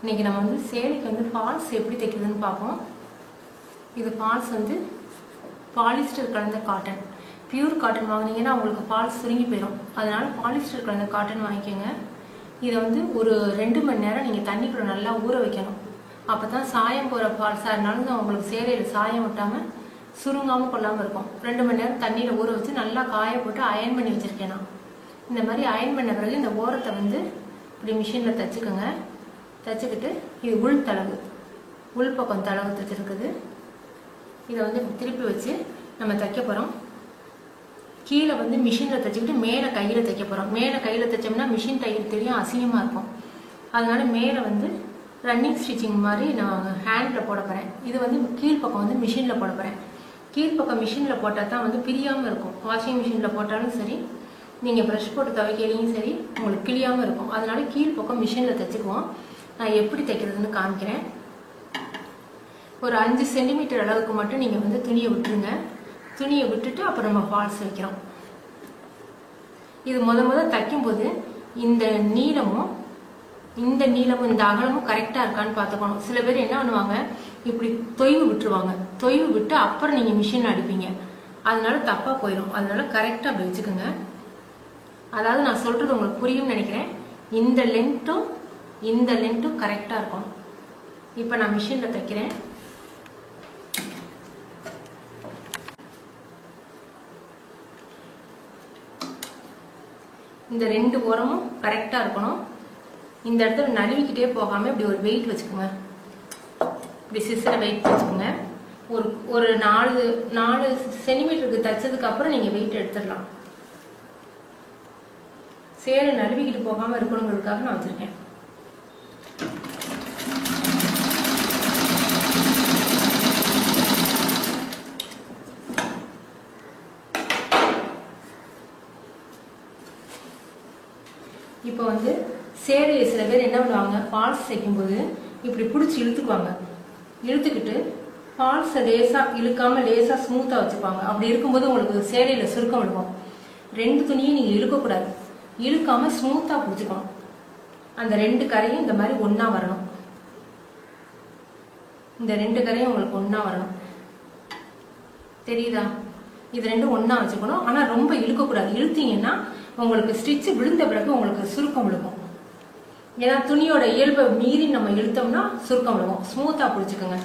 இன்னைக்கு நம்ம வந்து சேலைக்கு வந்து ஃபால்ஸ் எப்படி தைக்கிறதுன்னு பார்ப்போம். இது ஃபால்ஸ் வந்து பாலிஸ்டர் கலந்த காட்டன். பியூர் காட்டன் வாங்கினீங்கன்னா உங்களுக்கு ஃபால்ஸ் சுருங்கி போயிடும். அதனால பாலிஸ்டர் கலந்த காட்டன் வாங்கிக்கோங்க. இதை வந்து ஒரு 2 மணி நேரம் நீங்கள் தண்ணிக்குள்ள நல்லா ஊற வைக்கணும். அப்போ தான் சாயம் போகிற ஃபால்ஸாக இருந்தாலும் உங்களுக்கு சேலையில் சாயம் விட்டாமல் சுருங்காமல் கொள்ளாமல் இருக்கும். 2 மணி நேரம் தண்ணியில் ஊற வச்சு நல்லா காய போட்டு அயன் பண்ணி வச்சுருக்கேன் நான். இந்த மாதிரி அயன் பண்ண பிறகு இந்த ஓரத்தை வந்து இப்படி மிஷினில் தைச்சிக்கோங்க. தைச்சிக்கிட்டு இது உள் தளவு, உள் பக்கம் தளவு தைச்சிருக்குது. இதை வந்து திருப்பி வச்சு நம்ம தைக்க போகிறோம். கீழே வந்து மிஷினில் தைச்சிக்கிட்டு மேலே கையில் தைக்க போகிறோம். மேலே கையில் தைச்சோம்னா மிஷின் தையல் தெரியும், அசிங்கமாக இருக்கும். அதனால மேலே வந்து ரன்னிங் ஸ்டிச்சிங் மாதிரி நான் ஹேண்டில் போட போகிறேன். இது வந்து கீழ்ப்பக்கம் வந்து மிஷினில் போட போகிறேன். கீழ்ப்பக்கம் மிஷினில் போட்டால் தான் வந்து பிரியாமல் இருக்கும். வாஷிங் மிஷினில் போட்டாலும் சரி, நீங்கள் ப்ரஷ் போட்டு துவைக்கலையும் சரி, உங்களுக்கு கிளியாமல் இருக்கும். அதனால கீழ்ப்பக்கம் மிஷினில் தைச்சிக்குவோம். நான் எப்படி தைக்கிறதுன்னு காமிக்கிறேன். ஒரு 5 சென்டிமீட்டர் அளவுக்கு மட்டும் நீங்கள் வந்து துணியை விட்டுருங்க. துணியை விட்டுட்டு அப்புறம் நம்ம ஃபால்ஸ் வைக்கிறோம். இது முத தைக்கும்போது இந்த நீளமும் இந்த அகலமும் கரெக்டாக இருக்கான்னு பார்த்துக்கணும். சில பேர் என்ன பண்ணுவாங்க, இப்படி தொய்வு விட்டுருவாங்க. தொய்வு விட்டு அப்புறம் நீங்கள் மிஷினில் அடிப்பீங்க. அதனால தப்பாக போயிடும். அதனால கரெக்டாக அப்படி வச்சுக்கோங்க. அதாவது நான் சொல்கிறது உங்களுக்கு புரியும்னு நினைக்கிறேன். இந்த லென்த்தும் கரெக்டாக இருக்கணும். இப்போ நான் மிஷினில் தைக்கிறேன். இந்த 2 ஓரமும் கரெக்டாக இருக்கணும். இந்த இடத்துல நழுவிக்கிட்டே போகாமல் இப்படி ஒரு வெயிட் வச்சுக்கோங்க. இப்படி சிசரை வெயிட் வச்சுக்கோங்க. ஒரு 4 சென்டிமீட்டருக்கு தைச்சதுக்கு அப்புறம் நீங்கள் வெயிட் எடுத்துடலாம். சேலை நழுவிக்கிட்டு போகாமல் இருக்கணுங்கிறதுக்காக நான் வச்சுருக்கேன். இப்போ வந்து சேலையை சில பேர் என்ன பண்ணுவாங்க, ஃபால்ஸ் தைக்கும்போது இப்படி பிடிச்சி இழுத்துக்குவாங்க. இழுத்துக்கிட்டு ஃபால்ஸை லேசாக இழுக்காமல் லேசாக ஸ்மூத்தாக வச்சுப்பாங்க. அப்படி இருக்கும்போது உங்களுக்கு சேலையில் சுருக்கம் இருக்கும். 2 துணியும் நீங்கள் இழுக்கக்கூடாது. இழுக்காமல் ஸ்மூத்தாக பிடிச்சிக்கணும். அந்த 2 கரையும் இந்த மாதிரி ஒன்றா வரணும். இந்த 2 கரையும் உங்களுக்கு ஒன்றா வரணும். தெரியுதா? இது 2 ஒன்றா வச்சுக்கணும். ஆனால் ரொம்ப இழுக்கக்கூடாது. இழுத்தீங்கன்னா உங்களுக்கு ஸ்டிச்சு விழுந்த பிறகு உங்களுக்கு சுருக்கம் விழுக்கும். ஏன்னா துணியோட இயல்பை மீறி நம்ம இழுத்தோம்னா சுருக்கம் விழுகும். ஸ்மூத்தாக பிடிச்சிக்கோங்க.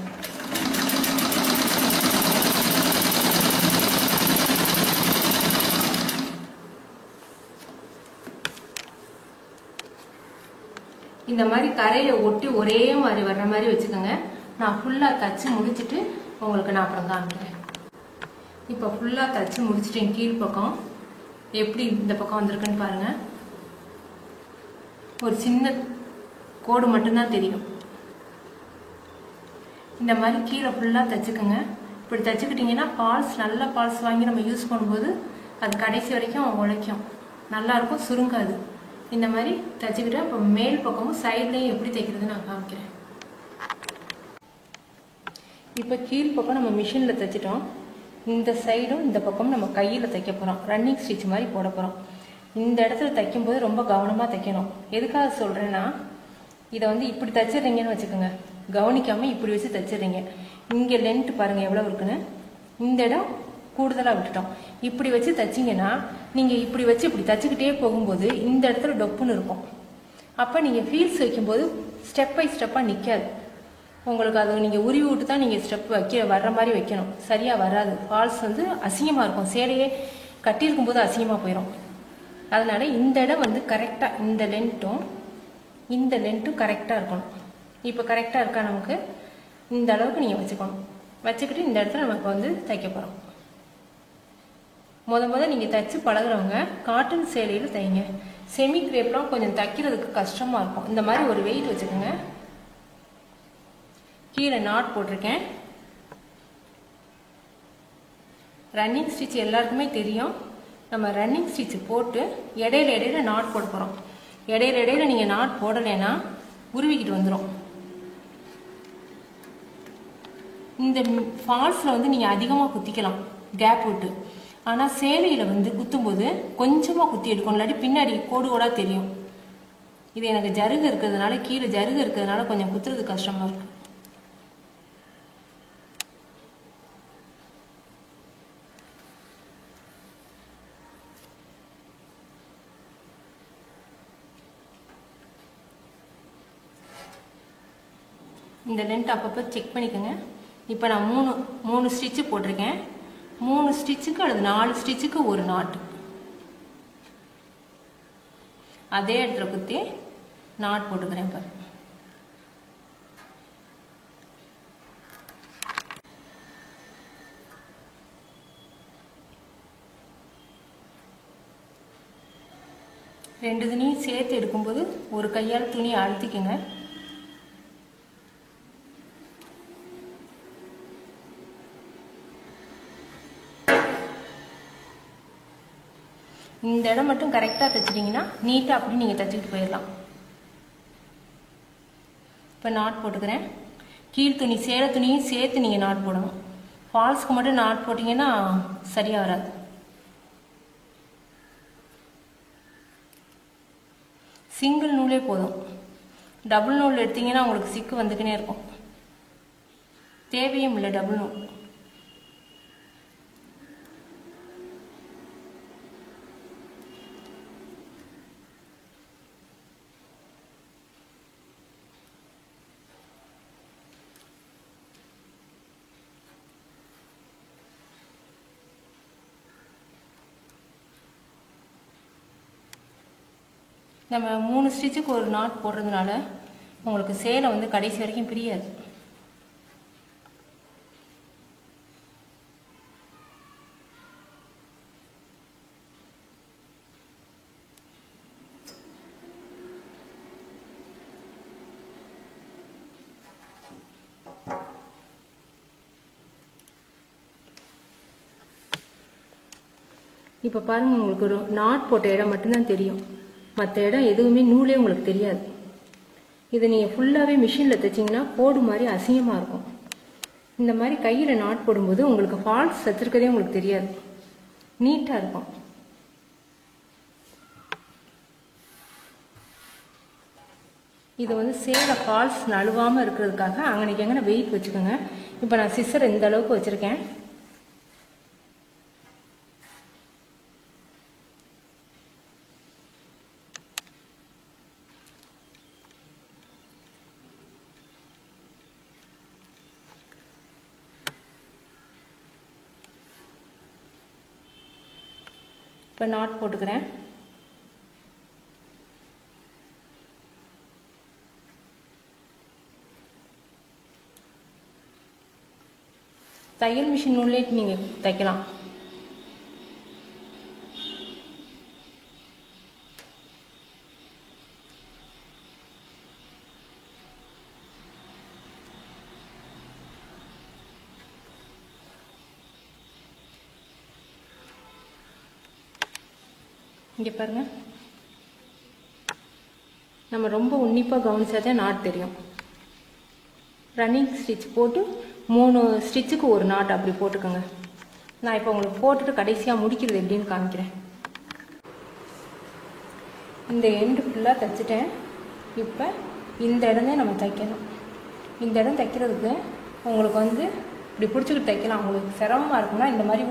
இந்த மாதிரி கரையை ஒட்டி ஒரே மாதிரி வர்ற மாதிரி வச்சுக்கோங்க. நான் ஃபுல்லாக தச்சு முடிச்சுட்டு உங்களுக்கு நான் அப்புறம் காமிக்கிறேன். இப்போ ஃபுல்லாக தச்சு முடிச்சுட்டேன். கீழ்ப்பக்கம் எப்படி இந்த பக்கம் வந்திருக்குன்னு பாருங்க. ஒரு சின்ன கோடு மட்டும்தான் தெரியும். இந்த மாதிரி கீழே ஃபுல்லாக தச்சுக்கோங்க. இப்படி தச்சுக்கிட்டிங்கன்னா ஃபால்ஸ், நல்ல ஃபால்ஸ் வாங்கி நம்ம யூஸ் பண்ணும்போது அது கடைசி வரைக்கும் உழைக்கும், நல்லாயிருக்கும், சுருங்காது. இந்த மாதிரி தைச்சிக்கிட்டு இப்போ மேல் பக்கமும் சைட்லையும் எப்படி தைக்கிறதுன்னு நான் காமிக்கிறேன். இப்போ கீழ் பக்கம் நம்ம மிஷினில் தைச்சிட்டோம். இந்த சைடும் இந்த பக்கமும் நம்ம கையில் தைக்க போகிறோம். ரன்னிங் ஸ்டிச் மாதிரி போட போகிறோம். இந்த இடத்துல தைக்கும்போது ரொம்ப கவனமாக தைக்கணும். எதுக்காக சொல்கிறேன்னா, இதை வந்து இப்படி தைச்சிட்றீங்கன்னு வச்சுக்கோங்க, கவனிக்காமல் இப்படி வச்சு தைச்சிட்றீங்க. இங்கே லென்த் பாருங்கள் எவ்வளோ இருக்குன்னு. இந்த இடம் கூடுதலாக விட்டுட்டோம். இப்படி வச்சு தைச்சிங்கன்னா நீங்கள் இப்படி வச்சு இப்படி தைச்சிக்கிட்டே போகும்போது இந்த இடத்துல டொப்புன்னு இருக்கும். அப்போ நீங்கள் ஃபீல்ஸ் வைக்கும்போது ஸ்டெப் பை ஸ்டெப்பாக நிற்காது. உங்களுக்கு அது நீங்கள் உருவி விட்டு தான் நீங்கள் ஸ்டெப் வர்ற மாதிரி வைக்கணும். சரியாக வராது. ஃபால்ஸ் வந்து அசிங்கமாக இருக்கும். சேலையே கட்டியிருக்கும் போது அசிங்கமாக போயிடும். அதனால் இந்த இடம் வந்து கரெக்டாக இந்த லென்த்தும் கரெக்டாக இருக்கணும். இப்போ கரெக்டாக இருக்கா நமக்கு? இந்த அளவுக்கு நீங்கள் வச்சுக்கணும். வச்சுக்கிட்டு இந்த இடத்துல நமக்கு வந்து தைக்க போகிறோம். முத நீங்கள் தைச்சு பழகுறவங்க காட்டன் சேலையில் தைங்க. செமி கிரேப்லாம் கொஞ்சம் தைக்கிறதுக்கு கஷ்டமாக இருக்கும். இந்த மாதிரி ஒரு வெயிட் வச்சுக்கோங்க. கீழே நாட் போட்டிருக்கேன். ரன்னிங் ஸ்டிச் எல்லாருக்குமே தெரியும். நம்ம ரன்னிங் ஸ்டிச் போட்டு இடையில நாட் போட போகிறோம். இடையில நீங்கள் நாட் போடலைன்னா உருவிக்கிட்டு வந்துடும். இந்த ஃபால்ஸில் வந்து நீங்கள் அதிகமாக குத்திக்கலாம் கேப் விட்டு. ஆனால் சேலையில் வந்து குத்தும்போது கொஞ்சமாக குத்தி எடுக்கணும். இல்லாட்டி பின்னாடி கோடு கோடாக தெரியும். இது எனக்கு ஜருகு இருக்கிறதுனால, கீழே ஜருகு இருக்கிறதுனால கொஞ்சம் குத்துறது கஷ்டமாக இருக்கு. இந்த லென்த் அப்பப்போ செக் பண்ணிக்கோங்க. இப்போ நான் மூணு ஸ்டிச்சு போட்டிருக்கேன். 3 ஸ்டிச்சுக்கு அல்லது 4 ஸ்டிச்சுக்கு ஒரு நாட். அதே இடத்துல குத்தி நாட் போட்டுக்கிறேன். பாரு, ரெண்டு துணியும் சேர்த்து எடுக்கும்போது ஒரு கையால் துணியை அழுத்திக்கங்க. இந்த இடம் மட்டும் கரெக்டாக தைச்சிட்டிங்கன்னா நீட்டாக அப்படி நீங்கள் தைச்சிக்கிட்டு போயிடலாம். இப்போ நாட் போட்டுக்கிறேன். கீழ் துணி சேலை துணியும் சேர்த்து நீங்கள் நாட் போடணும். ஃபால்ஸ்க்கு மட்டும் நாட் போட்டிங்கன்னா சரியாக வராது. சிங்கிள் நூலே போதும். டபுள் நூல் எடுத்தீங்கன்னா உங்களுக்கு சிக்கு வந்துக்கினே இருக்கும். தேவையும் இல்லை டபுள் நூல். நம்ம 3 ஸ்டிச்சுக்கு ஒரு நாட் போடுறதுனால உங்களுக்கு சேலை வந்து கடைசி வரைக்கும் பிரியாது. இப்போ பாருங்க, உங்களுக்கு ஒரு நாட் போட்ட இடம் மட்டும்தான் தெரியும். மற்ற இடம் எதுவுமே நூலே உங்களுக்கு தெரியாது. இதை நீங்கள் ஃபுல்லாகவே மிஷினில் தைச்சிங்கன்னா கோடு மாதிரி அசிங்கமாக இருக்கும். இந்த மாதிரி கையில் நாட் போடும்போது உங்களுக்கு ஃபால்ஸ் தைச்சிருக்கதே உங்களுக்கு தெரியாது, நீட்டாக இருக்கும். இது வந்து சேலை ஃபால்ஸ் நழுவாமல் இருக்கிறதுக்காக அங்கனைக்கு எங்கே வெயிட் வச்சுக்கோங்க. இப்போ நான் சிசர் இந்த அளவுக்கு வச்சுருக்கேன். இப்போ நாட் போட்டுக்கிறேன். தையல் மிஷின் நூல்லே நீங்கள் தைக்கலாம். இங்கே பாருங்கள், நம்ம ரொம்ப உன்னிப்பாக கவனிச்சாதான் நாட் தெரியும். ரன்னிங் ஸ்டிச் போட்டு 3 ஸ்டிச்சுக்கு ஒரு நாட் அப்படி போட்டுக்கோங்க. நான் இப்போ உங்களுக்கு போட்டுட்டு கடைசியாக முடிக்கிறது எப்படின்னு காமிக்கிறேன். இந்த எண்டு ஃபுல்லாக தைச்சிட்டேன். இப்போ இந்த இடமே நம்ம தைக்கணும். இந்த இடம் தைக்கிறதுக்கு உங்களுக்கு வந்து இப்படி பிடிச்சிக்கிட்டு தைக்கலாம். உங்களுக்கு சிரமமாக இருக்குன்னா இந்த மாதிரி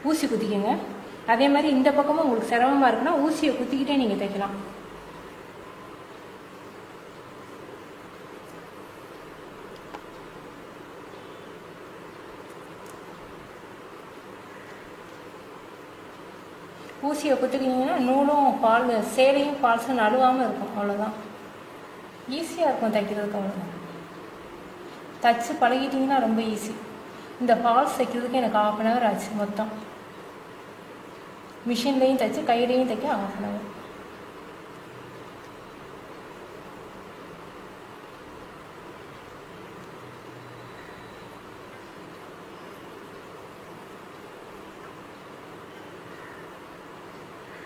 ஊசி குத்திக்கங்க. அதே மாதிரி இந்த பக்கமும் உங்களுக்கு சிரமமாக இருக்குன்னா ஊசியை குத்திக்கிட்டே நீங்கள் தைக்கலாம். ஊசியை குத்துக்கிங்கன்னா நூலும் சேலையும் ஃபால்ஸும் நழுவாமல் இருக்கும். அவ்வளோதான், ஈஸியாக இருக்கும் தைக்கிறதுக்கு. அவ்வளோதான், தைச்சு பழகிட்டிங்கன்னா ரொம்ப ஈஸி. இந்த ஃபால்ஸ் தைக்கிறதுக்கு எனக்கு 1/2 hour ஆச்சு மொத்தம். மிஷின்லேயும் தைச்சு கையிலையும் தைக்க 1/2 hour.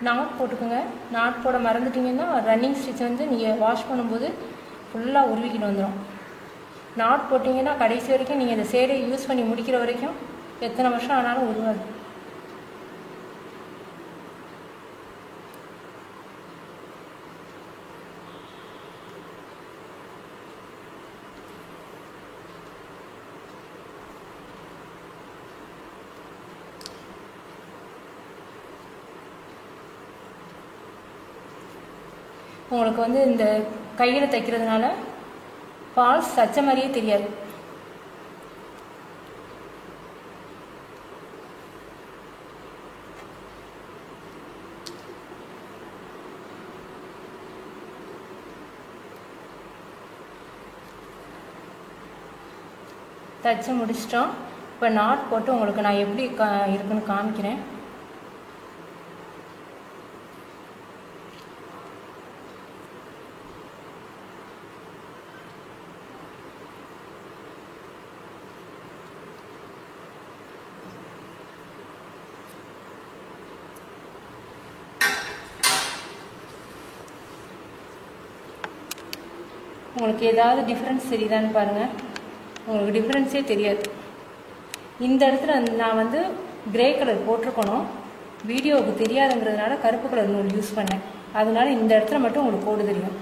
நாட் போட்டுக்கோங்க. நாட் போட மறந்துட்டிங்கன்னா ரன்னிங் ஸ்டிச் வந்து நீங்கள் வாஷ் பண்ணும்போது ஃபுல்லாக உருவிக்கிட்டு வந்துடும். நாட் போட்டிங்கன்னா கடைசி வரைக்கும் நீங்கள் இந்த சேலையை யூஸ் பண்ணி முடிக்கிற வரைக்கும் எத்தனை வருஷம் ஆனாலும் உருவாது. உங்களுக்கு வந்து இந்த கையில் தைக்கிறதுனால ஃபால்ஸ் தச்ச மாதிரியே தெரியாது. தச்சு முடிச்சிட்டோம். இப்போ நாட் போட்டு உங்களுக்கு நான் எப்படி இருக்குன்னு காமிக்கிறேன். உங்களுக்கு ஏதாவது டிஃப்ரென்ஸ் தெரியுதான்னு பாருங்கள். உங்களுக்கு டிஃப்ரென்ஸே தெரியாது. இந்த இடத்துல நான் வந்து கிரே கலர் போட்டிருக்கணும், வீடியோவுக்கு தெரியாதுங்கிறதுனால கருப்பு கலர் நூல் யூஸ் பண்ணேன். அதனால இந்த இடத்துல மட்டும் உங்களுக்கு கோடு தெரியும்.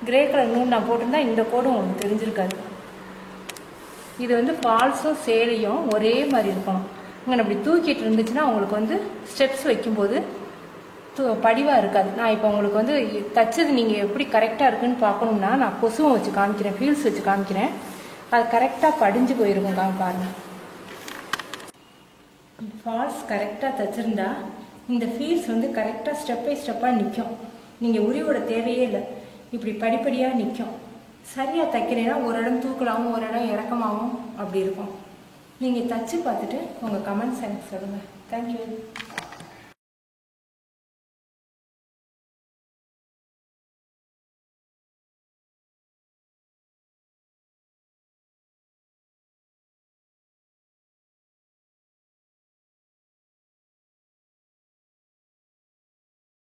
கிரே கலர் நூல் நான் போட்டிருந்தா இந்த கோடு உங்களுக்கு தெரிஞ்சிருக்காது. இது வந்து ஃபால்ஸும் சேலையும் ஒரே மாதிரி இருக்கணும். இங்கே அப்படி தூக்கிட்டு இருந்துச்சுன்னா உங்களுக்கு வந்து ஸ்டெப்ஸ் வைக்கும்போது படிவாக இருக்காது. நான் இப்போ உங்களுக்கு வந்து தச்சது நீங்கள் எப்படி கரெக்டாக இருக்குன்னு பார்க்கணும்னா நான் கொசுவும் வச்சு காமிக்கிறேன், ஃபீல்ஸ் வச்சு காமிக்கிறேன். அது கரெக்டாக படிஞ்சு போயிருக்கும். பாருங்கள், ஃபால்ஸ் கரெக்டாக தச்சிருந்தா இந்த ஃபீல்ஸ் வந்து கரெக்டாக ஸ்டெப் பை ஸ்டெப்பாக நிற்கும். நீங்கள் உரியோட தேவையே இல்லை, இப்படி படிப்படியாக நிற்கும். சரியாக தைக்கிறேன்னா ஒரு இடம் தூக்கலாகவும் ஒரு இடம் இறக்கமாகவும் அப்படி இருக்கும். நீங்கள் தச்சு பார்த்துட்டு உங்கள் கமெண்ட்ஸ் எனக்கு சொல்லுங்கள். தேங்க்யூ.